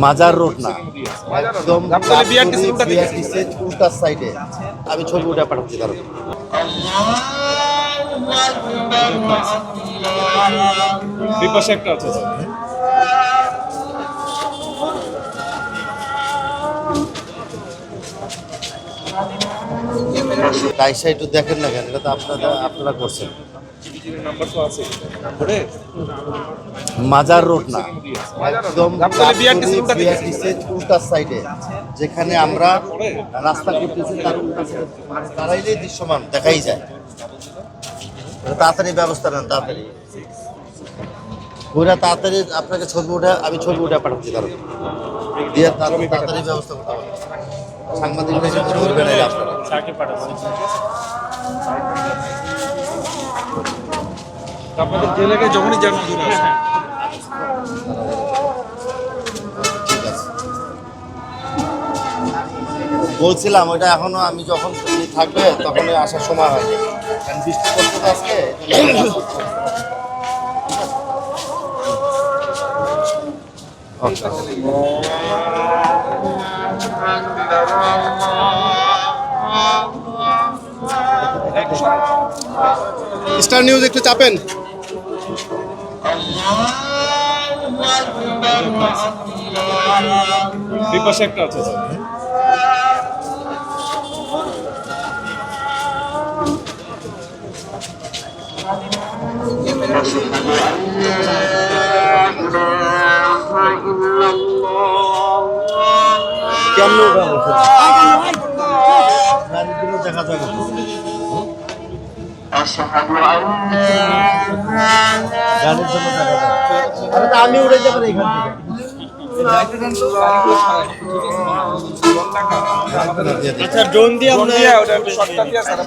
মাজার রোড না, একদম উল্টার সাইডে। আমি ছবি উঠে পাঠাচ্ছি কারণ বিপাশে একটা আছে স্যার। টাইসা একটু দেখেন না কেন, এটা তো আপনারা করছেন। নাম্বার তো আছে করে মাজার রোড না, একদম বিআরটিসির উল্টার সাইডে, যেখানে আমরা রাস্তা করতেছি তার উল্টা সাইডে দাঁড়াইলেই দৃশ্যমান দেখাই যায়। তাড়াতাড়ি ব্যবস্থা নেন, তাড়াতাড়ি ওরা তাড়াতাড়ি আপনাকে ছবি উঠে আমি ছবি উঠে পাঠাচ্ছি কারণ দিয়ে তাড়াতাড়ি ব্যবস্থা করতে হবে। সাংবাদিক বেশি করবে না আপনারা। আপনাদের যে এলাকায় যখনই যান দূরে আসেন। ঠিক আছে, বলছিলাম ওইটা এখনো আমি যখন তুমি থাকবে তখনই আসার সময় হয়নি, কারণ বৃষ্টি পড়ছে তো আজকে। স্টার নিউজ একটু চাপেন। বিপাশে একটা আছে স্যার। কেমন দেখা যায় না। গানের জন্য দেখা যায়। আরে তা আমি উড়ে যাবো এখান থেকে। আচ্ছা ড্রোন দিয়ে শর্টটা দিয়ে সারা